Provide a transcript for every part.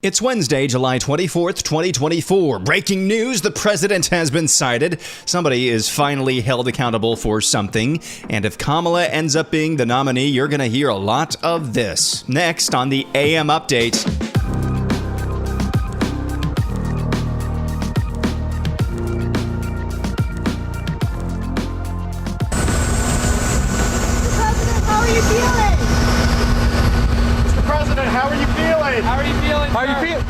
It's Wednesday, July 24th, 2024. Breaking news, the president has been cited. Somebody is finally held accountable for something. And if Kamala ends up being the nominee, you're going to hear a lot of this. Next on the AM Update.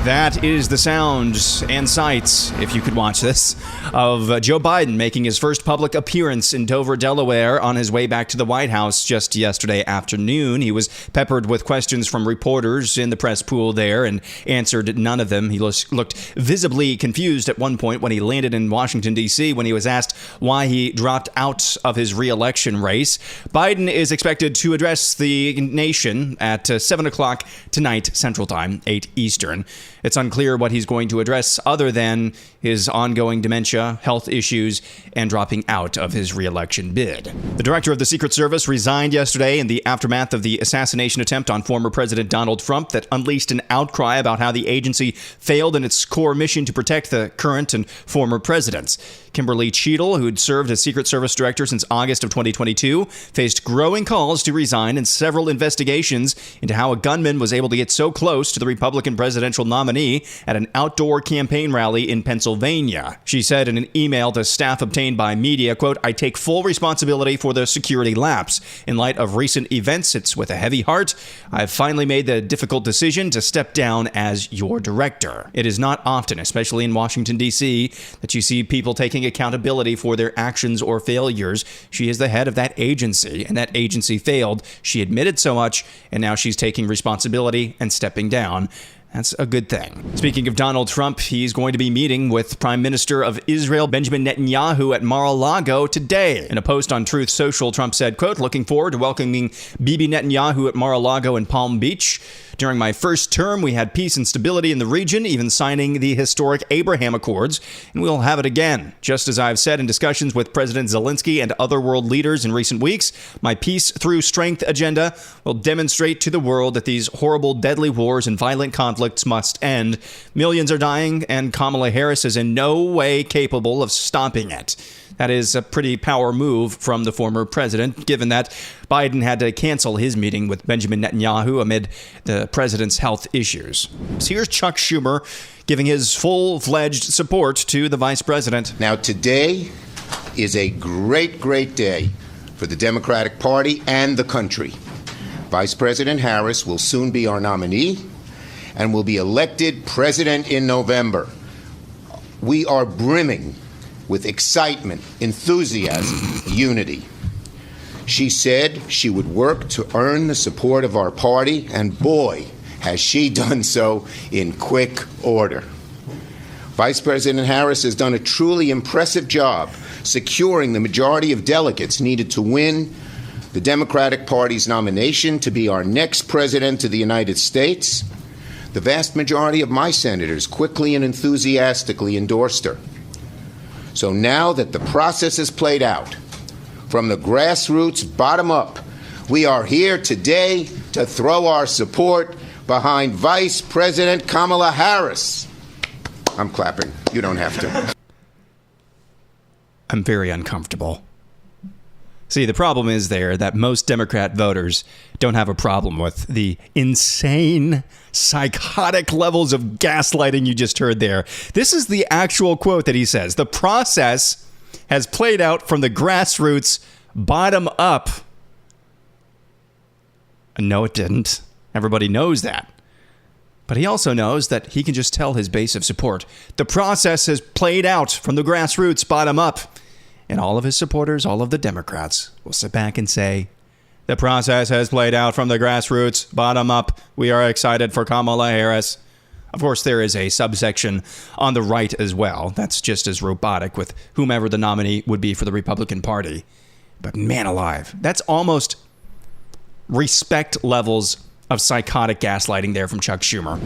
That is the sounds and sights, if you could watch this, of Joe Biden making his first public appearance in Dover, Delaware on his way back to the White House just yesterday afternoon. He was peppered with questions from reporters in the press pool there and answered none of them. He looked visibly confused at one point when he landed in Washington, D.C. when he was asked why he dropped out of his re-election race. Biden is expected to address the nation at 7 o'clock tonight, Central Time, 8 Eastern. It's unclear what he's going to address other than his ongoing dementia, health issues, and dropping out of his re-election bid. The director of the Secret Service resigned yesterday in the aftermath of the assassination attempt on former President Donald Trump that unleashed an outcry about how the agency failed in its core mission to protect the current and former presidents. Kimberly Cheadle, who had served as Secret Service director since August of 2022, faced growing calls to resign and several investigations into how a gunman was able to get so close to the Republican presidential nominee at an outdoor campaign rally in Pennsylvania. She said in an email to staff obtained by media, quote, "I take full responsibility for the security lapse. In light of recent events, it's with a heavy heart. I've finally made the difficult decision to step down as your director." It is not often, especially in Washington, D.C., that you see people taking accountability for their actions or failures. She is the head of that agency, and that agency failed. She admitted so much, and now she's taking responsibility and stepping down. That's a good thing. Speaking of Donald Trump, he's going to be meeting with Prime Minister of Israel, Benjamin Netanyahu, at Mar-a-Lago today. In a post on Truth Social, Trump said, quote, "Looking forward to welcoming Bibi Netanyahu at Mar-a-Lago in Palm Beach. During my first term, we had peace and stability in the region, even signing the historic Abraham Accords, and we'll have it again. Just as I've said in discussions with President Zelensky and other world leaders in recent weeks, my peace through strength agenda will demonstrate to the world that these horrible, deadly wars and violent conflicts must end. Millions are dying, and Kamala Harris is in no way capable of stopping it." That is a pretty power move from the former president, given that Biden had to cancel his meeting with Benjamin Netanyahu amid the president's health issues. So here's Chuck Schumer giving his full-fledged support to the vice president. Now, today is a great, great day for the Democratic Party and the country. Vice President Harris will soon be our nominee and will be elected president in November. We are brimming with excitement, enthusiasm, unity. She said she would work to earn the support of our party, and boy, has she done so in quick order. Vice President Harris has done a truly impressive job securing the majority of delegates needed to win the Democratic Party's nomination to be our next president of the United States. The vast majority of my senators quickly and enthusiastically endorsed her. So now that the process has played out, from the grassroots bottom up, we are here today to throw our support behind Vice President Kamala Harris. I'm clapping. You don't have to. I'm very uncomfortable. See, the problem is there that most Democrat voters don't have a problem with the insane, psychotic levels of gaslighting you just heard there. This is the actual quote that he says. The process has played out from the grassroots bottom up. No, it didn't. Everybody knows that. But he also knows that he can just tell his base of support. The process has played out from the grassroots bottom up. And all of his supporters, all of the Democrats, will sit back and say, the process has played out from the grassroots, bottom up. We are excited for Kamala Harris. Of course, there is a subsection on the right as well. That's just as robotic with whomever the nominee would be for the Republican Party. But man alive, that's almost respect levels of psychotic gaslighting there from Chuck Schumer.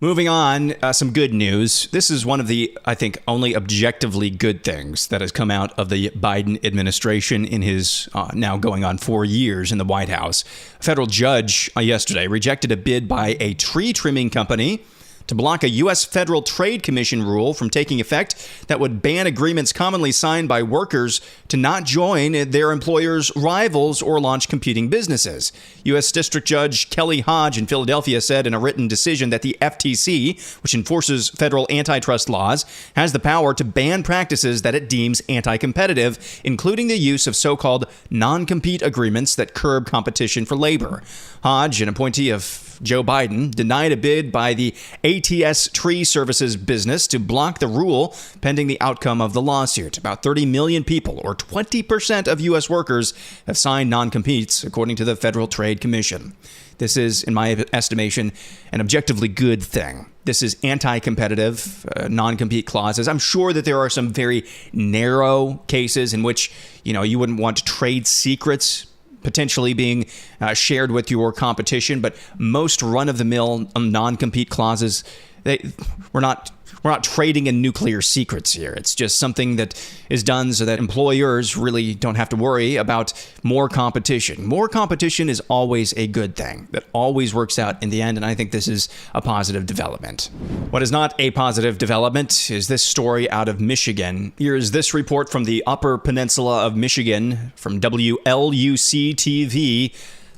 Moving on, some good news. This is one of the, I think, only objectively good things that has come out of the Biden administration in his now going on 4 years in the White House. A federal judge yesterday rejected a bid by a tree trimming company to block a U.S. Federal Trade Commission rule from taking effect that would ban agreements commonly signed by workers to not join their employers' rivals or launch competing businesses. U.S. District Judge Kelly Hodge in Philadelphia said in a written decision that the FTC, which enforces federal antitrust laws, has the power to ban practices that it deems anti-competitive, including the use of so-called non-compete agreements that curb competition for labor. Hodge, an appointee of Joe Biden, denied a bid by the ATS Tree Services business to block the rule pending the outcome of the lawsuit. About 30 million people, or 20% of U.S. workers, have signed non-competes, according to the Federal Trade Commission. This is, in my estimation, an objectively good thing. This is anti-competitive, non-compete clauses. I'm sure that there are some very narrow cases in which, you wouldn't want trade secrets potentially being shared with your competition, but most run-of-the-mill non-compete clauses, we're not trading in nuclear secrets here. It's just something that is done so that employers really don't have to worry about more competition. More competition is always a good thing. That always works out in the end, and I think this is a positive development. What is not a positive development is this story out of Michigan. Here is this report from the Upper Peninsula of Michigan from WLUC-TV.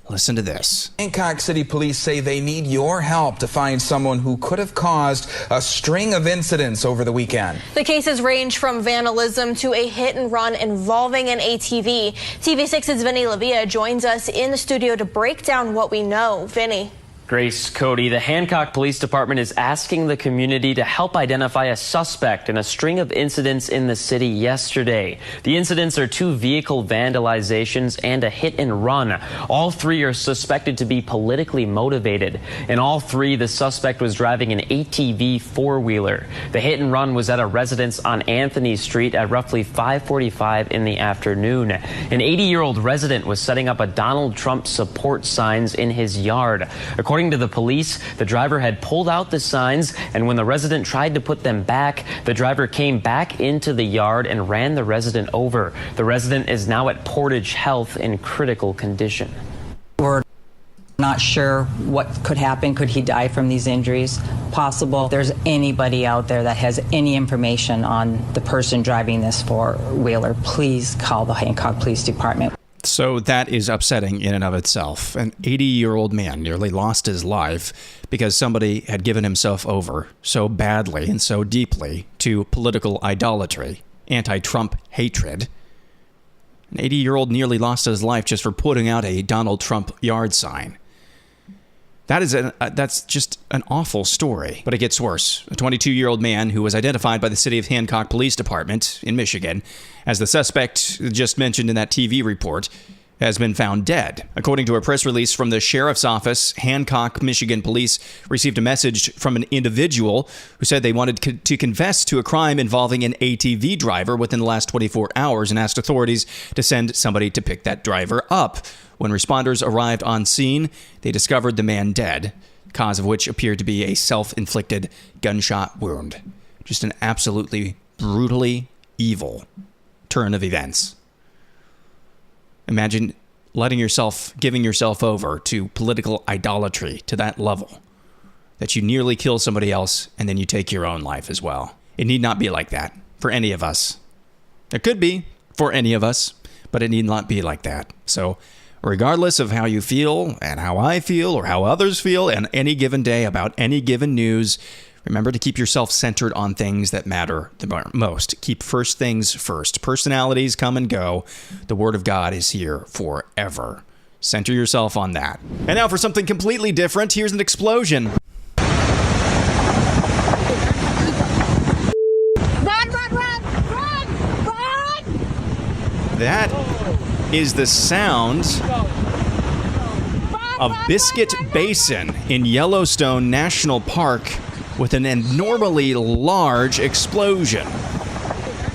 Listen to this. Hancock City Police say they need your help to find someone who could have caused a string of incidents over the weekend. The cases range from vandalism to a hit and run involving an ATV. TV6's Vinny Lavia joins us in the studio to break down what we know. Vinny. Grace, Cody, the Hancock Police Department is asking the community to help identify a suspect in a string of incidents in the city yesterday. The incidents are 2 vehicle vandalizations and a hit and run. All 3 are suspected to be politically motivated. In all 3, the suspect was driving an ATV four-wheeler. The hit and run was at a residence on Anthony Street at roughly 5:45 in the afternoon. An 80-year-old resident was setting up a Donald Trump support signs in his yard. According to the police, the driver had pulled out the signs, and when the resident tried to put them back, the driver came back into the yard and ran the resident over. The resident is now at Portage Health in critical condition. We're not sure what could happen. Could he die from these injuries? Possible. If there's anybody out there that has any information on the person driving this four-wheeler, please call the Hancock Police Department. So that is upsetting in and of itself. An 80-year-old man nearly lost his life because somebody had given himself over so badly and so deeply to political idolatry, anti-Trump hatred. An 80-year-old nearly lost his life just for putting out a Donald Trump yard sign. That's just an awful story, but it gets worse. A 22-year-old man who was identified by the City of Hancock Police Department in Michigan as the suspect just mentioned in that TV report has been found dead. According to a press release from the sheriff's office, Hancock, Michigan police received a message from an individual who said they wanted to confess to a crime involving an ATV driver within the last 24 hours and asked authorities to send somebody to pick that driver up. When responders arrived on scene, they discovered the man dead, cause of which appeared to be a self-inflicted gunshot wound. Just an absolutely brutally evil turn of events. Imagine giving yourself over to political idolatry to that level, that you nearly kill somebody else and then you take your own life as well. It need not be like that for any of us. It could be for any of us, but it need not be like that. So regardless of how you feel and how I feel or how others feel on any given day about any given news, remember to keep yourself centered on things that matter the most. Keep first things first. Personalities come and go. The Word of God is here forever. Center yourself on that. And now for something completely different, here's an explosion. That is the sound of Biscuit Basin in Yellowstone National Park with an abnormally large explosion.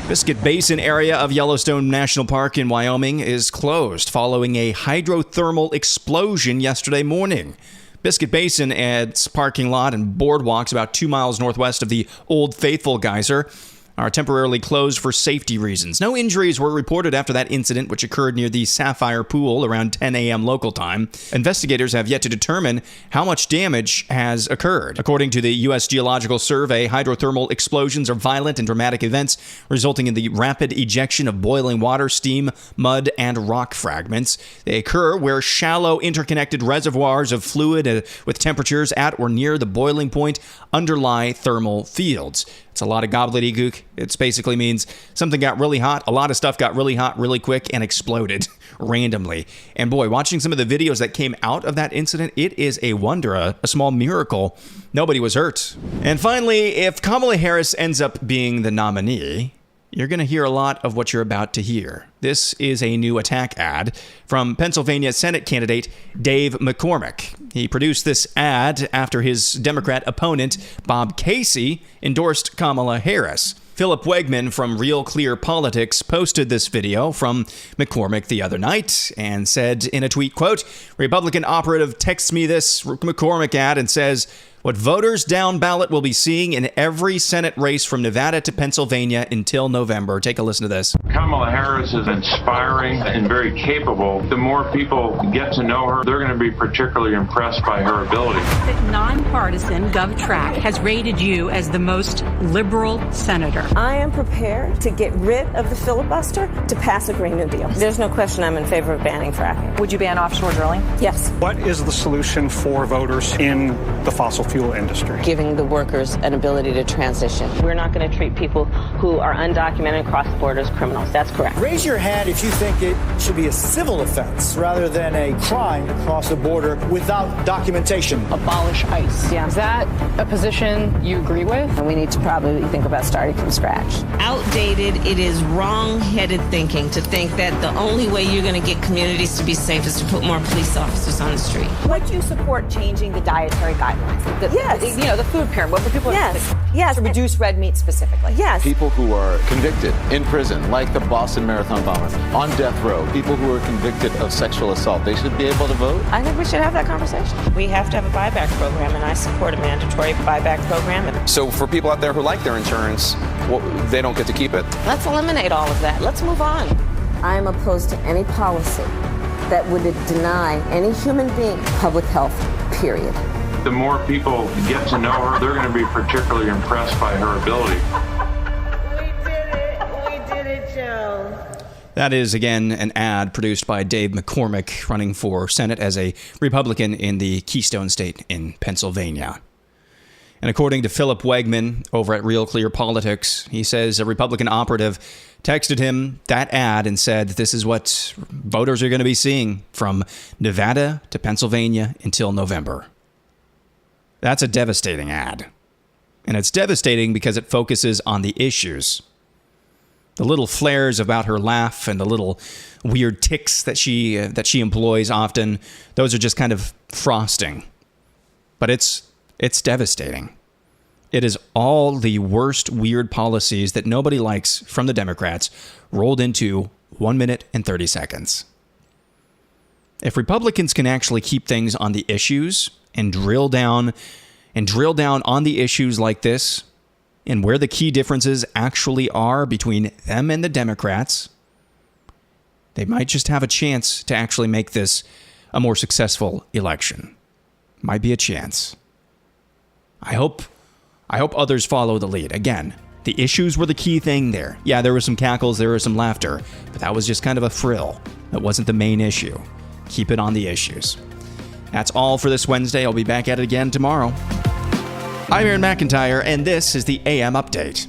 Biscuit Basin area of Yellowstone National Park in Wyoming is closed following a hydrothermal explosion yesterday morning. Biscuit Basin adds parking lot and boardwalks about 2 miles northwest of the Old Faithful geyser are temporarily closed for safety reasons. No injuries were reported after that incident, which occurred near the Sapphire Pool around 10 a.m. local time. Investigators have yet to determine how much damage has occurred. According to the U.S. Geological Survey, hydrothermal explosions are violent and dramatic events resulting in the rapid ejection of boiling water, steam, mud, and rock fragments. They occur where shallow interconnected reservoirs of fluid with temperatures at or near the boiling point underlie thermal fields. It's a lot of gobbledygook. It basically means something got really hot, a lot of stuff got really hot really quick and exploded randomly. And boy, watching some of the videos that came out of that incident, it is a wonder, a small miracle. Nobody was hurt. And finally, if Kamala Harris ends up being the nominee, you're going to hear a lot of what you're about to hear. This is a new attack ad from Pennsylvania Senate candidate Dave McCormick. He produced this ad after his Democrat opponent, Bob Casey, endorsed Kamala Harris. Philip Wegman from Real Clear Politics posted this video from McCormick the other night and said in a tweet, quote, "Republican operative texts me this McCormick ad and says, what voters down ballot will be seeing in every Senate race from Nevada to Pennsylvania until November." Take a listen to this. Kamala Harris is inspiring and very capable. The more people get to know her, they're going to be particularly impressed by her ability. The nonpartisan GovTrack has rated you as the most liberal senator. I am prepared to get rid of the filibuster to pass a Green New Deal. There's no question I'm in favor of banning fracking. Would you ban offshore drilling? Yes. What is the solution for voters in the fossil fuel industry? Giving the workers an ability to transition. We're not going to treat people who are undocumented across the border as criminals. That's correct. Raise your hand if you think it should be a civil offense rather than a crime to cross the border without documentation. Abolish ICE. Yeah. Is that a position you agree with? And we need to probably think about starting from scratch. Outdated, it is wrong-headed thinking to think that the only way you're going to get communities to be safe is to put more police officers on the street. Would you support changing the dietary guidelines? Yes. You know, the food pyramid. For people yes. To reduce red meat specifically. Yes. People who are convicted in prison, like the Boston Marathon bomber, on death row, people who are convicted of sexual assault, they should be able to vote? I think we should have that conversation. We have to have a buyback program, and I support a mandatory buyback program. So for people out there who like their insurance, they don't get to keep it? Let's eliminate all of that. Let's move on. I am opposed to any policy that would deny any human being public health, period. The more people get to know her, they're going to be particularly impressed by her ability. We did it, Joe. That is, again, an ad produced by Dave McCormick running for Senate as a Republican in the Keystone State in Pennsylvania. And according to Philip Wegman over at Real Clear Politics, he says a Republican operative texted him that ad and said this is what voters are going to be seeing from Nevada to Pennsylvania until November. That's a devastating ad. And it's devastating because it focuses on the issues. The little flares about her laugh and the little weird tics that she employs often, those are just kind of frosting. But it's devastating. It is all the worst weird policies that nobody likes from the Democrats rolled into 1 minute and 30 seconds. If Republicans can actually keep things on the issues and drill down on the issues like this and where the key differences actually are between them and the Democrats, they might just have a chance to actually make this a more successful election. Might be a chance. I hope others follow the lead. Again, the issues were the key thing there. Yeah, there were some cackles, there was some laughter, but that was just kind of a frill. That wasn't the main issue. Keep it on the issues. That's all for this Wednesday. I'll be back at it again tomorrow. I'm Aaron McIntyre, and this is the AM Update.